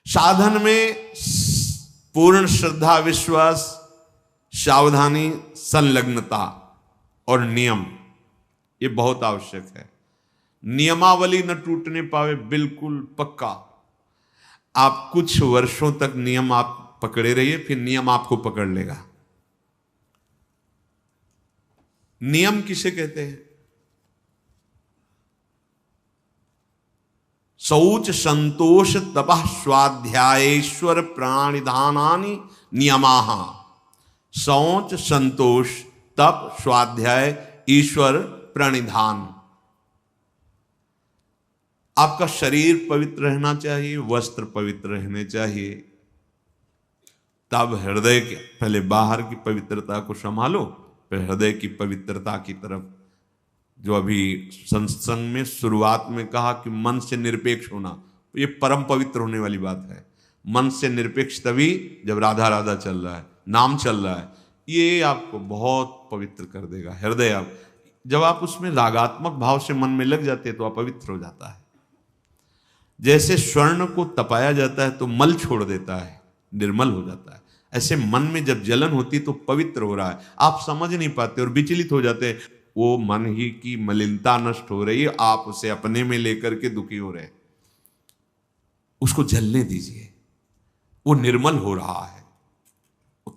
साधन में पूर्ण श्रद्धा, विश्वास, सावधानी, संलग्नता और नियम, ये बहुत आवश्यक है। नियमावली न टूटने पावे, बिल्कुल पक्का। आप कुछ वर्षों तक नियम आप पकड़े रहिए, फिर नियम आपको पकड़ लेगा। नियम किसे कहते हैं? शौच संतोष तपः स्वाध्यायेश्वर प्राणिधानानि नियमाः। शौच, संतोष, तप, स्वाध्याय, ईश्वर, प्रणिधान। आपका शरीर पवित्र रहना चाहिए, वस्त्र पवित्र रहने चाहिए, तब हृदय के पहले बाहर की पवित्रता को संभालो, फिर हृदय की पवित्रता की तरफ। जो अभी सत्संग में शुरुआत में कहा कि मन से निरपेक्ष होना, ये परम पवित्र होने वाली बात है। मन से निरपेक्ष तभी जब राधा राधा चल रहा है, नाम चल रहा है, ये आपको बहुत पवित्र कर देगा हृदय। आप जब आप उसमें रागात्मक भाव से मन में लग जाते हैं तो अपवित्र हो जाता है। जैसे स्वर्ण को तपाया जाता है तो मल छोड़ देता है, निर्मल हो जाता है, ऐसे मन में जब जलन होती तो पवित्र हो रहा है। आप समझ नहीं पाते और विचलित हो जाते हैं। वो मन ही की मलिनता नष्ट हो रही है, आप उसे अपने में लेकर के दुखी हो रहे। उसको जलने दीजिए, वो निर्मल हो रहा है।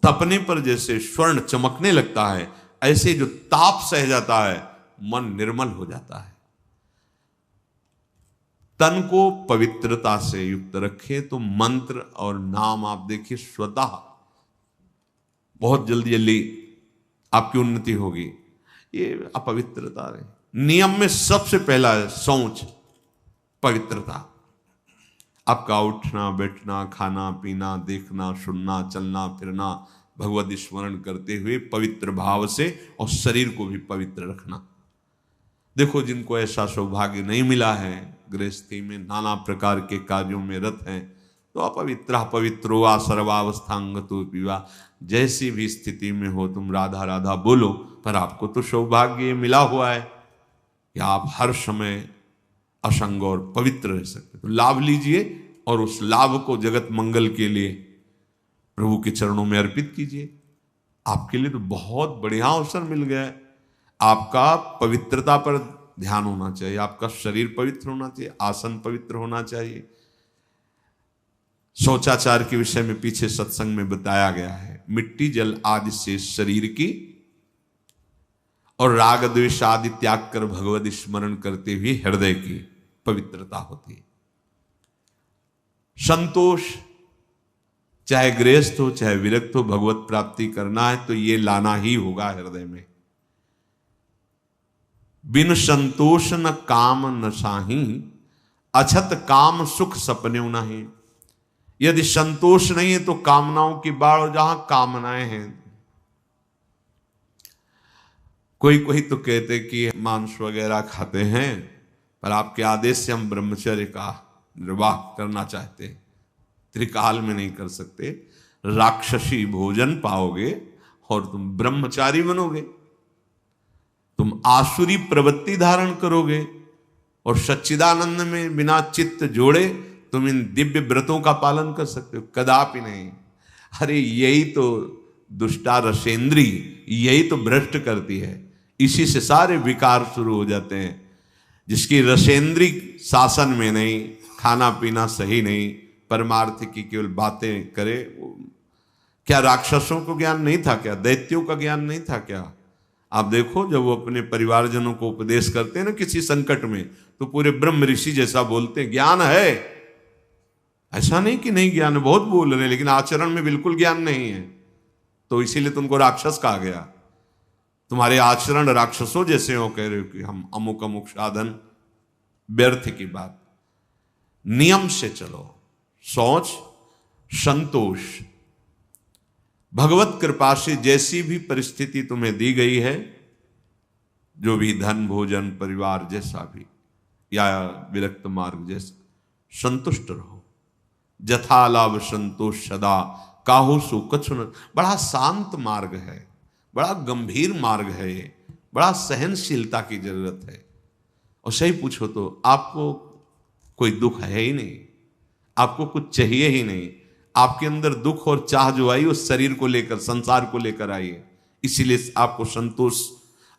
तपने पर जैसे स्वर्ण चमकने लगता है, ऐसे जो ताप सह जाता है मन निर्मल हो जाता है। तन को पवित्रता से युक्त रखे तो मंत्र और नाम आप देखिए स्वतः बहुत जल्दी जल्दी आपकी उन्नति होगी। ये अपवित्रता रहे। नियम में सबसे पहला है शौच, पवित्रता। आपका उठना बैठना, खाना पीना, देखना सुनना, चलना फिरना भगवत स्मरण करते हुए पवित्र भाव से, और शरीर को भी पवित्र रखना। देखो जिनको ऐसा सौभाग्य नहीं मिला है, गृहस्थी में नाना प्रकार के कार्यों में रत हैं, तो अपवित्र पवित्रो वा सर्वावस्थांग तो पीवा। जैसी भी स्थिति में हो तुम राधा राधा बोलो, पर आपको तो सौभाग्य मिला हुआ है कि आप हर समय असंग और पवित्र रह सकते। तो लाभ लीजिए और उस लाभ को जगत मंगल के लिए प्रभु के चरणों में अर्पित कीजिए। आपके लिए तो बहुत बढ़िया अवसर मिल गया है। आपका पवित्रता पर ध्यान होना चाहिए, आपका शरीर पवित्र होना चाहिए, आसन पवित्र होना चाहिए। शौचाचार के विषय में पीछे सत्संग में बताया गया है। मिट्टी जल आदि से शरीर की और राग द्वेष आदि त्याग कर भगवत स्मरण करते हुए हृदय की पवित्रता होती है। संतोष, चाहे गृहस्थ हो चाहे विरक्त हो, भगवत प्राप्ति करना है तो ये लाना ही होगा हृदय में। बिन संतोष न काम न साही, अछत काम सुख सपने नहीं। यदि संतोष नहीं है तो कामनाओं की बाढ़, और जहां कामनाएं हैं, कोई कोई तो कहते कि मांस वगैरह खाते हैं, पर आपके आदेश से हम ब्रह्मचर्य का निर्वाह करना चाहते हैं, त्रिकाल में नहीं कर सकते। राक्षसी भोजन पाओगे और तुम ब्रह्मचारी बनोगे, तुम आसुरी प्रवृत्ति धारण करोगे, और सच्चिदानंद में बिना चित्त जोड़े तुम इन दिव्य व्रतों का पालन कर सकते हो? कदापि नहीं। अरे यही तो दुष्टा रसेंद्री, यही तो भ्रष्ट करती है। इसी से सारे विकार शुरू हो जाते हैं। जिसकी रसेंद्री शासन में नहीं, खाना पीना सही नहीं, परमार्थ की केवल बातें करे। क्या राक्षसों को ज्ञान नहीं था क्या? दैत्यों का ज्ञान नहीं था क्या? आप देखो जब वो अपने परिवारजनों को उपदेश करते हैं ना किसी संकट में, तो पूरे ब्रह्म ऋषि जैसा बोलते हैं, ज्ञान है। ऐसा नहीं कि नहीं ज्ञान, बहुत बोल रहे हैं, लेकिन आचरण में बिल्कुल ज्ञान नहीं है, तो इसीलिए तुमको राक्षस कहा गया। तुम्हारे आचरण राक्षसों जैसे हो, कह रहे हो कि हम अमुक अमुक साधन, व्यर्थ की बात। नियम से चलो। शौच, संतोष, भगवत कृपा से जैसी भी परिस्थिति तुम्हें दी गई है, जो भी धन भोजन परिवार जैसा भी, या विरक्त मार्ग जैसा, संतुष्ट रहो। जथा लाभ संतोष सदा काहू सु कछु न। बड़ा शांत मार्ग है, बड़ा गंभीर मार्ग है ये, बड़ा सहनशीलता की जरूरत है। और सही पूछो तो आपको कोई दुख है ही नहीं। आपको कुछ चाहिए ही नहीं। आपके अंदर दुख और चाह जो आई उस शरीर को लेकर, संसार को लेकर आई है। इसीलिए आपको संतोष,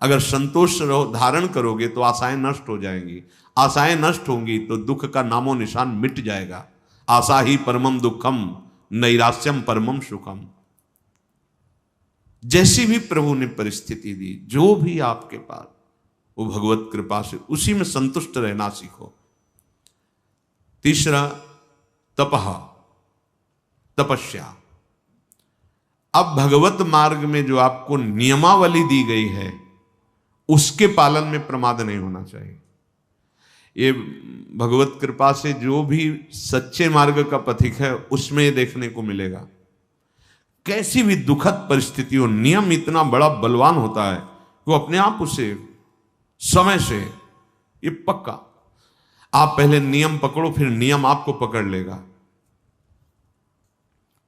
अगर संतोष धारण करोगे तो आशाएं नष्ट हो जाएंगी। आशाएं नष्ट होंगी तो दुख का नामो निशान मिट जाएगा। आशा ही परमम दुखम, नैराश्यम परमम सुखम। जैसी भी प्रभु ने परिस्थिति दी, जो भी आपके पास, वो भगवत कृपा से उसी में संतुष्ट रहना सीखो। तीसरा तपह, तपस्या। अब भगवत मार्ग में जो आपको नियमावली दी गई है उसके पालन में प्रमाद नहीं होना चाहिए। ये भगवत कृपा से जो भी सच्चे मार्ग का पथिक है उसमें ये देखने को मिलेगा। कैसी भी दुखद परिस्थिति हो, नियम इतना बड़ा बलवान होता है वो अपने आप उसे समय से, ये पक्का, आप पहले नियम पकड़ो फिर नियम आपको पकड़ लेगा।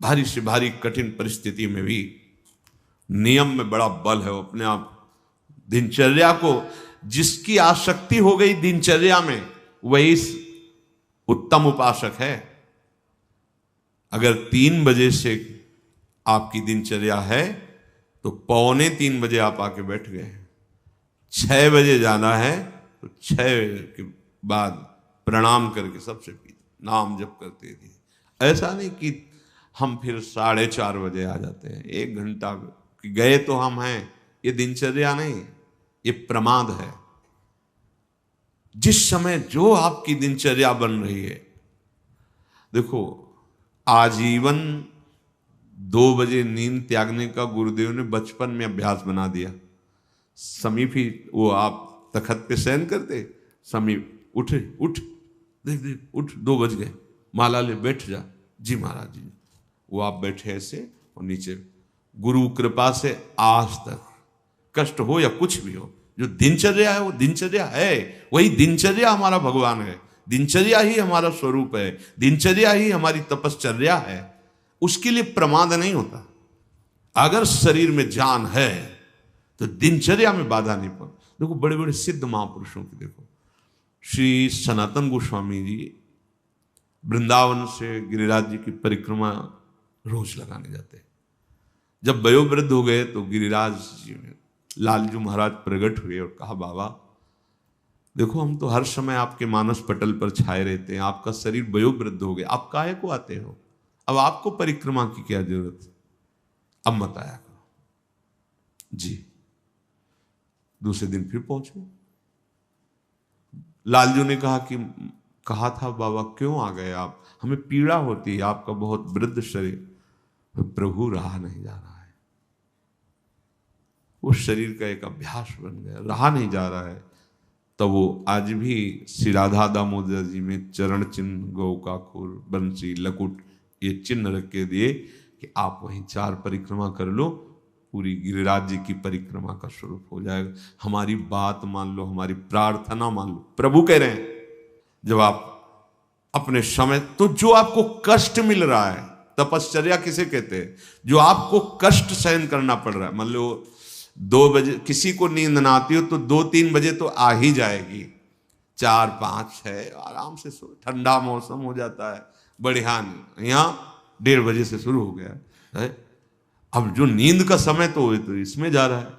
भारी से भारी कठिन परिस्थिति में भी नियम में बड़ा बल है। वो अपने आप दिनचर्या को, जिसकी आसक्ति हो गई दिनचर्या में, वही उत्तम उपासक है। अगर 3 बजे से आपकी दिनचर्या है तो 2:45 बजे आप आके बैठ गए। 6 बजे जाना है तो 6 के बाद प्रणाम करके सबसे नाम जप करते थे। ऐसा नहीं कि हम फिर 4:30 बजे आ जाते हैं, 1 घंटा गए तो हम हैं। ये दिनचर्या नहीं, ये प्रमाद है। जिस समय जो आपकी दिनचर्या बन रही है, देखो आजीवन 2 बजे नींद त्यागने का गुरुदेव ने बचपन में अभ्यास बना दिया। समीप ही वो आप तखत पे शयन करते, समीप उठ देख उठ, 2 बज गए, माला ले बैठ जा। जी महाराज जी। वो आप बैठे ऐसे और नीचे, गुरु कृपा से आज तक कष्ट हो या कुछ भी हो, जो दिनचर्या है वो दिनचर्या है। वही दिनचर्या हमारा भगवान है, दिनचर्या ही हमारा स्वरूप है, दिनचर्या ही हमारी तपश्चर्या है। उसके लिए प्रमाद नहीं होता। अगर शरीर में जान है तो दिनचर्या में बाधा नहीं पड़। देखो बड़े बड़े सिद्ध महापुरुषों की देखो, श्री सनातन गोस्वामी जी वृंदावन से गिरिराज जी की परिक्रमा रोज लगाने जाते। जब वयोवृद्ध हो गए तो गिरिराज जी में लालजू महाराज प्रकट हुए और कहा, बाबा देखो हम तो हर समय आपके मानस पटल पर छाए रहते हैं, आपका शरीर वयोवृद्ध हो गया, आप काहे को आते हो? अब आपको परिक्रमा की क्या जरूरत? अब मत आया करो। जी। दूसरे दिन फिर पहुंचे। लालजू ने कहा था बाबा क्यों आ गए आप? हमें पीड़ा होती है, आपका बहुत वृद्ध शरीर। प्रभु रहा नहीं जा रहा है, उस शरीर का एक अभ्यास बन गया, रहा नहीं जा रहा है। तो वो आज भी श्री राधा दामोदर जी में चरण चिन्ह, गौ का खुर, बंसी, लकुट, ये चिन्ह रख के दिए कि आप वहीं 4 परिक्रमा कर लो, पूरी गिरिराज जी की परिक्रमा का स्वरूप हो जाएगा। हमारी बात मान लो, हमारी प्रार्थना मान लो। प्रभु कह रहे हैं जब आप अपने समय, तो जो आपको कष्ट मिल रहा है, तपश्चर्या किसे कहते हैं? जो आपको कष्ट सहन करना पड़ रहा है। मान लो 2 बजे किसी को नींद ना आती हो तो 2-3 बजे तो आ ही जाएगी। 4, 5, 6 आराम से सो, ठंडा मौसम हो जाता है, बढ़िया। यहाँ 1:30 बजे से शुरू हो गया है। अब जो नींद का समय तो इसमें जा रहा है।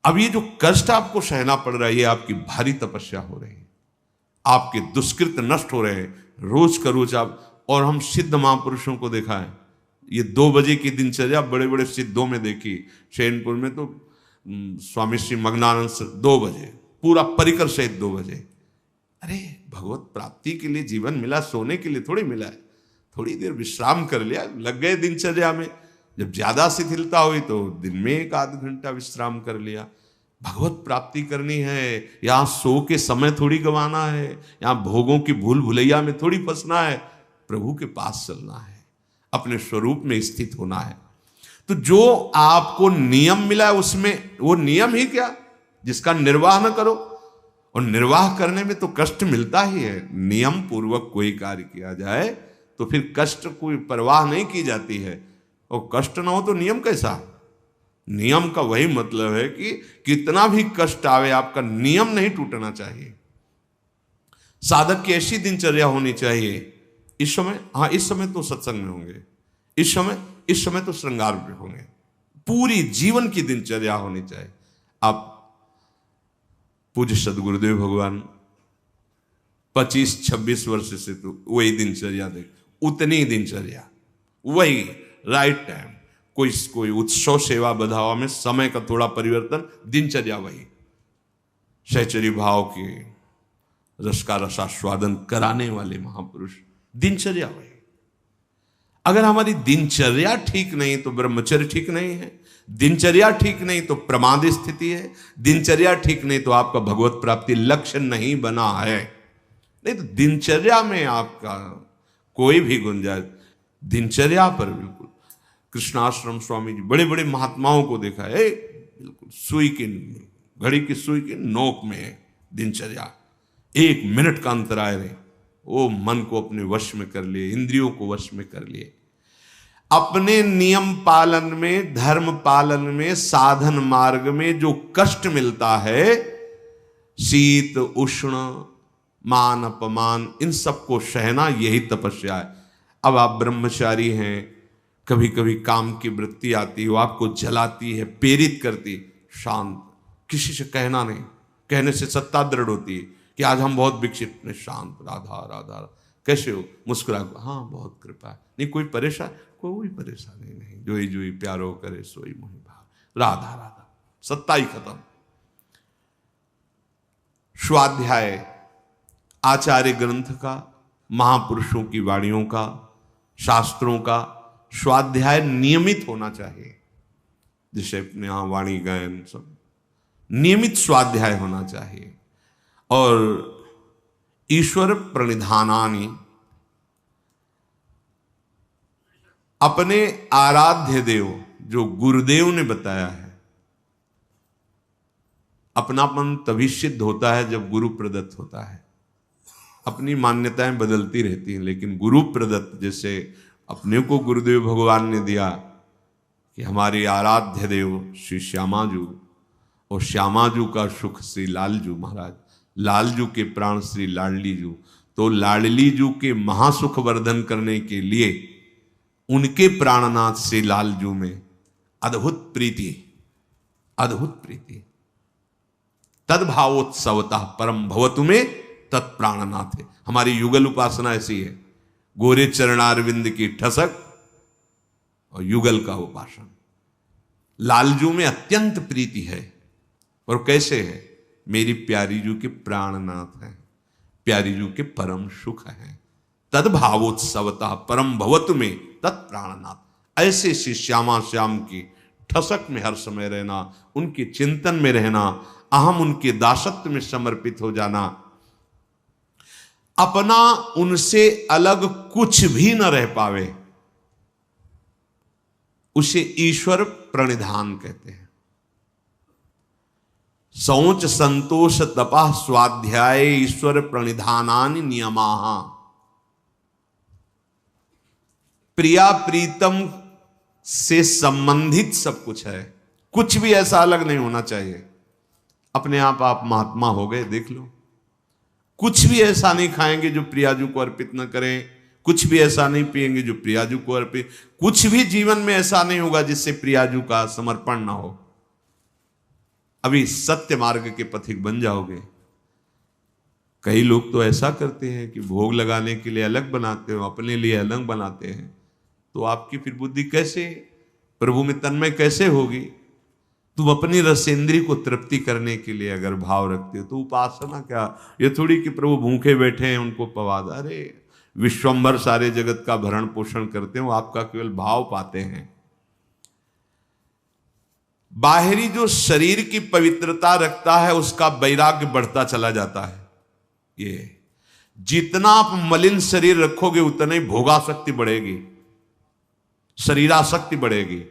अब ये जो कष्ट आपको सहना पड़ रहा है, ये आपकी भारी तपस्या हो रही है, आपके दुष्कृत नष्ट हो रहे हैं रोज का रोज आप। और हम सिद्ध महापुरुषों को देखा है, ये 2 बजे की दिनचर्या बड़े बड़े सिद्धों में देखी। शैनपुर में तो स्वामी श्री मग्नानंद 2 बजे, पूरा परिकर सहित 2 बजे। अरे भगवत प्राप्ति के लिए जीवन मिला, सोने के लिए थोड़ी मिला है। थोड़ी देर विश्राम कर लिया, लग गए दिनचर्या में। जब ज्यादा शिथिलता हुई तो दिन में 1-8 घंटा विश्राम कर लिया। भगवत प्राप्ति करनी है, यहाँ सो के समय थोड़ी गंवाना है, यहाँ भोगों की भूल भुलैया में थोड़ी फंसना है। प्रभु के पास चलना है, अपने स्वरूप में स्थित होना है। तो जो आपको नियम मिला है उसमें, वो नियम ही क्या जिसका निर्वाह न करो। और निर्वाह करने में तो कष्ट मिलता ही है। नियम पूर्वक कोई कार्य किया जाए तो फिर कष्ट कोई परवाह नहीं की जाती है। और कष्ट ना हो तो नियम कैसा? नियम का वही मतलब है कि कितना भी कष्ट आवे, आपका नियम नहीं टूटना चाहिए। साधक की ऐसी दिनचर्या होनी चाहिए इस समय, हाँ इस समय तो सत्संग में होंगे, इस समय तो श्रृंगार में होंगे। पूरी जीवन की दिनचर्या होनी चाहिए। आप पूज्य सदगुरुदेव भगवान 25-26 वर्ष से तो वही दिनचर्या देख, उतनी दिनचर्या, वही राइट टाइम, कोई उत्सव सेवा बधावा में समय का थोड़ा परिवर्तन, दिनचर्या वही। सहचरी भाव के रस का रसास्वादन कराने वाले महापुरुष, दिनचर्या वही। अगर हमारी दिनचर्या ठीक नहीं तो ब्रह्मचर्य ठीक नहीं है, दिनचर्या ठीक नहीं तो प्रमाद स्थिति है, दिनचर्या ठीक नहीं तो आपका भगवत प्राप्ति लक्ष्य नहीं बना है। नहीं तो दिनचर्या में आपका कोई भी गुंजाइश, दिनचर्या पर बिल्कुल। कृष्णाश्रम स्वामी जी बड़े बड़े महात्माओं को देखा है, बिल्कुल सुई की, घड़ी की सुई की नोक में है दिनचर्या। 1 मिनट का अंतराय नहीं, वो मन को अपने वश में कर लिए, इंद्रियों को वश में कर लिए। अपने नियम पालन में, धर्म पालन में, साधन मार्ग में जो कष्ट मिलता है, शीत उष्ण मान अपमान, इन सबको सहना यही तपस्या है। अब आप ब्रह्मचारी हैं, कभी कभी काम की वृत्ति आती है, वो आपको जलाती है, प्रेरित करती, शांत, किसी से कहना नहीं, कहने से सत्ता दृढ़ होती है कि आज हम बहुत विकसित हैं, शांत, राधा राधा, कैसे हो, मुस्कुरा, हाँ बहुत कृपा है, नहीं कोई कोई परेशानी नहीं, जोई जोई प्यारो करे सोई मोहि भाव, राधा राधा, सत्ता ही खत्म। स्वाध्याय आचार्य ग्रंथ का, महापुरुषों की वाणियों का, शास्त्रों का स्वाध्याय नियमित होना चाहिए। जैसे अपने यहां वाणी गायन सब नियमित स्वाध्याय होना चाहिए। और ईश्वर प्रणिधानानि, अपने आराध्य देव जो गुरुदेव ने बताया है, अपनापन तभी सिद्ध होता है जब गुरु प्रदत्त होता है। अपनी मान्यताएं बदलती रहती हैं, लेकिन गुरु प्रदत्त, जैसे अपने को गुरुदेव भगवान ने दिया कि हमारे आराध्य देव श्री श्यामाजू, और श्यामाजू का सुख श्री लालजू महाराज, लालजू के प्राण श्री लाडलीजू, तो लाडलीजू के महासुख वर्धन करने के लिए उनके प्राणनाथ श्री लालजू में अद्भुत प्रीति, अद्भुत प्रीति, तद्भावोत्सवता परम भवतु में तत्प्राणनाथ है। हमारी युगल उपासना ऐसी है, गोरे चरणारविंद की ठसक और युगल का उपासन। लालजू में अत्यंत प्रीति है, और कैसे है, मेरी प्यारी जू के प्राणनाथ है, प्यारी जू के परम सुख है, तद्भावोत्सवता परम भवतु में तत्प्राणनाथ। ऐसे श्री श्यामा श्याम की ठसक में हर समय रहना, उनके चिंतन में रहना, अहम उनके दासत्व में समर्पित हो जाना, अपना उनसे अलग कुछ भी न रह पावे, उसे ईश्वर प्रणिधान कहते हैं। शौच संतोष तपा स्वाध्याय ईश्वर प्रणिधानानि नियमाः। प्रिया प्रीतम से संबंधित सब कुछ है, कुछ भी ऐसा अलग नहीं होना चाहिए। अपने आप महात्मा हो गए, देख लो, कुछ भी ऐसा नहीं खाएंगे जो प्रियाजू को अर्पित न करें, कुछ भी ऐसा नहीं पिएंगे जो प्रियाजू को अर्पित, कुछ भी जीवन में ऐसा नहीं होगा जिससे प्रियाजू का समर्पण ना हो। अभी सत्य मार्ग के पथिक बन जाओगे। कई लोग तो ऐसा करते हैं कि भोग लगाने के लिए अलग बनाते हो, अपने लिए अलग बनाते हैं, तो आपकी फिर बुद्धि कैसे प्रभु में तन्मय कैसे होगी? तुम अपनी रसेंद्री को तृप्ति करने के लिए अगर भाव रखते हो तो उपासना क्या, ये थोड़ी कि प्रभु भूखे बैठे हैं उनको पवाद, अरे विश्वंभर सारे जगत का भरण पोषण करते हैं, वो आपका केवल भाव पाते हैं। बाहरी जो शरीर की पवित्रता रखता है उसका वैराग्य बढ़ता चला जाता है। ये जितना आप मलिन शरीर रखोगे उतना ही भोगासक्ति बढ़ेगी, शरीरासक्ति बढ़ेगी।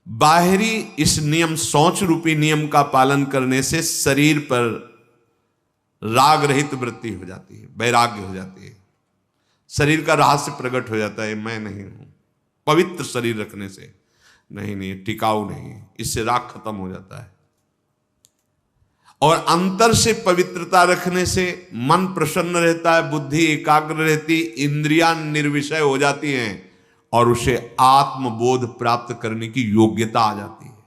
बाहरी इस नियम, शौच रूपी नियम का पालन करने से शरीर पर राग रहित वृत्ति हो जाती है, वैराग्य हो जाती है, शरीर का रहस्य प्रकट हो जाता है, मैं नहीं हूं। पवित्र शरीर रखने से नहीं टिकाऊ नहीं, इससे राग खत्म हो जाता है। और अंतर से पवित्रता रखने से मन प्रसन्न रहता है, बुद्धि एकाग्र रहती, इंद्रियां निर्विषय हो जाती हैं और उसे आत्मबोध प्राप्त करने की योग्यता आ जाती है।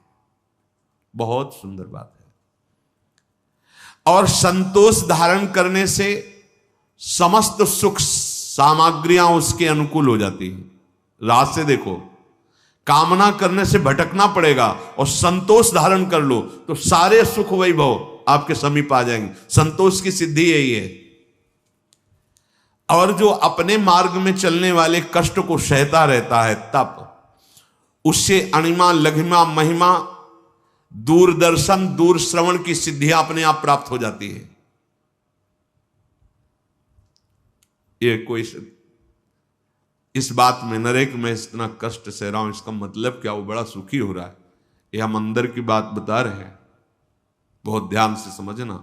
बहुत सुंदर बात है। और संतोष धारण करने से समस्त सुख सामग्रियां उसके अनुकूल हो जाती हैं। रात से देखो, कामना करने से भटकना पड़ेगा और संतोष धारण कर लो तो सारे सुख वैभव आपके समीप आ जाएंगे। संतोष की सिद्धि यही है। और जो अपने मार्ग में चलने वाले कष्ट को सहता रहता है, तप उससे अणिमा लघिमा महिमा दूरदर्शन दूर श्रवण की सिद्धियां अपने आप प्राप्त हो जाती है। ये कोई इस बात में नरेक में इतना कष्ट सह रहा हूं, इसका मतलब क्या? वो बड़ा सुखी हो रहा है। ये हम अंदर की बात बता रहे हैं, बहुत ध्यान से समझना।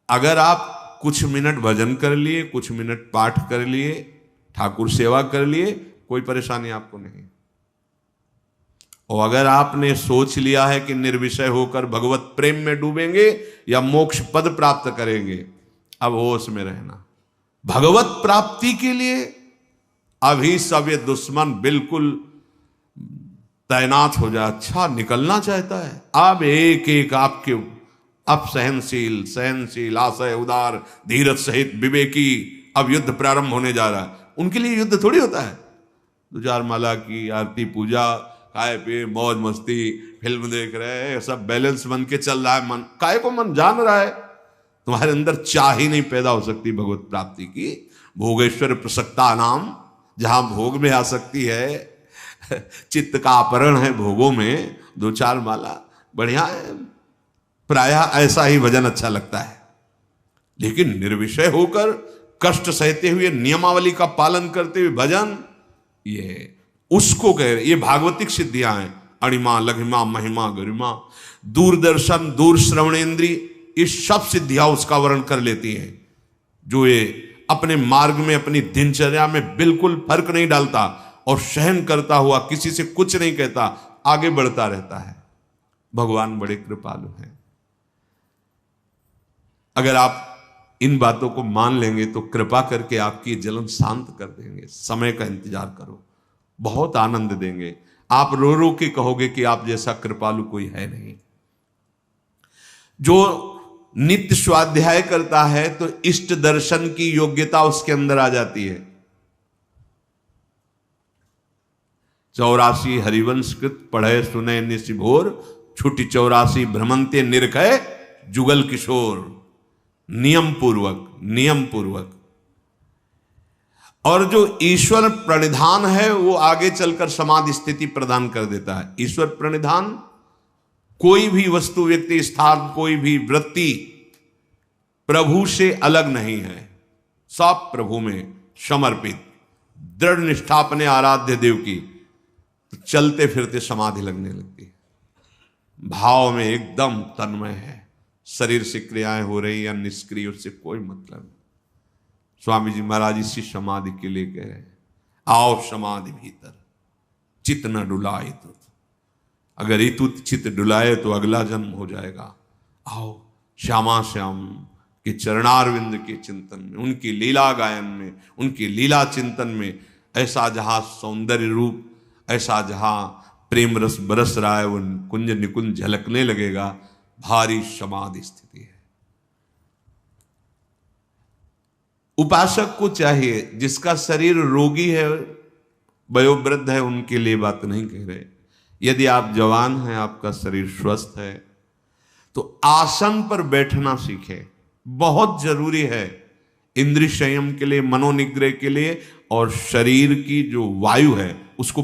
अगर आप कुछ मिनट भजन कर लिए, कुछ मिनट पाठ कर लिए, ठाकुर सेवा कर लिए, कोई परेशानी आपको नहीं। और अगर आपने सोच लिया है कि निर्विषय होकर भगवत प्रेम में डूबेंगे या मोक्ष पद प्राप्त करेंगे, अब होश में रहना। भगवत प्राप्ति के लिए अभी सब ये दुश्मन बिल्कुल तैनात हो जाए। अच्छा, निकलना चाहता है। अब एक एक आपके अब सहनशील आशय उदार धीरज सहित विवेकी, अब युद्ध प्रारंभ होने जा रहा है। उनके लिए युद्ध थोड़ी होता है। 2-4 माला की आरती पूजा, खाए पिए मौज मस्ती, फिल्म देख रहे हैं, सब बैलेंस बन के चल रहा है। मन काय को मन जान रहा है, तुम्हारे अंदर चाह ही नहीं पैदा हो सकती भगवत प्राप्ति की। भोगेश्वर प्रसक्ता नाम, जहां भोग में आ सकती है, चित्त का अपहरण है भोगों में। 2-4 माला बढ़िया है, प्रायः ऐसा ही भजन अच्छा लगता है। लेकिन निर्विषय होकर कष्ट सहते हुए नियमावली का पालन करते हुए भजन, ये उसको कह रहे, ये भागवतिक सिद्धियां हैं। अणिमा लघिमा महिमा गरिमा दूरदर्शन दूर श्रवणेन्द्री, इस सब सिद्धियां उसका वर्ण कर लेती हैं। जो ये अपने मार्ग में अपनी दिनचर्या में बिल्कुल फर्क नहीं डालता और सहन करता हुआ किसी से कुछ नहीं कहता, आगे बढ़ता रहता है। भगवान बड़े कृपालु हैं। अगर आप इन बातों को मान लेंगे तो कृपा करके आपकी जलन शांत कर देंगे। समय का इंतजार करो, बहुत आनंद देंगे। आप रो रो के कहोगे कि आप जैसा कृपालु कोई है नहीं। जो नित्य स्वाध्याय करता है तो इष्ट दर्शन की योग्यता उसके अंदर आ जाती है। 84 हरिवंशकृत पढ़े सुने निशिभोर, छुटी 84 भ्रमंते निरखय जुगल किशोर। नियम पूर्वक। और जो ईश्वर प्रणिधान है वो आगे चलकर समाधि स्थिति प्रदान कर देता है। ईश्वर प्रणिधान कोई भी वस्तु, व्यक्ति, स्थान, कोई भी वृत्ति प्रभु से अलग नहीं है। सब प्रभु में समर्पित, दृढ़ निष्ठा अपने आराध्य देव की, तो चलते फिरते समाधि लगने लगती है। भाव में एकदम तन्मय है। शरीर से क्रियाएं हो रही या निष्क्रिय, उससे कोई मतलब नहीं। स्वामी जी महाराज इसी समाधि के लिए कह रहे हैं, आओ समाधि भीतर, चित्त न डुलाए तो। अगर इतुत चित्त डुलाए तो अगला जन्म हो जाएगा। आओ श्यामा श्याम के चरणारविंद के चिंतन में, उनकी लीला गायन में, उनकी लीला चिंतन में, ऐसा जहां सौंदर्य रूप, ऐसा जहां प्रेम रस बरस रहा है, वो कुंज निकुंज झलकने लगेगा। भारी समाधि स्थिति है। उपासक को चाहिए, जिसका शरीर रोगी है, वयोवृद्ध है, उनके लिए बात नहीं कह रहे। यदि आप जवान हैं, आपका शरीर स्वस्थ है, तो आसन पर बैठना सीखें। बहुत जरूरी है इंद्रिय संयम के लिए, मनोनिग्रह के लिए, और शरीर की जो वायु है उसको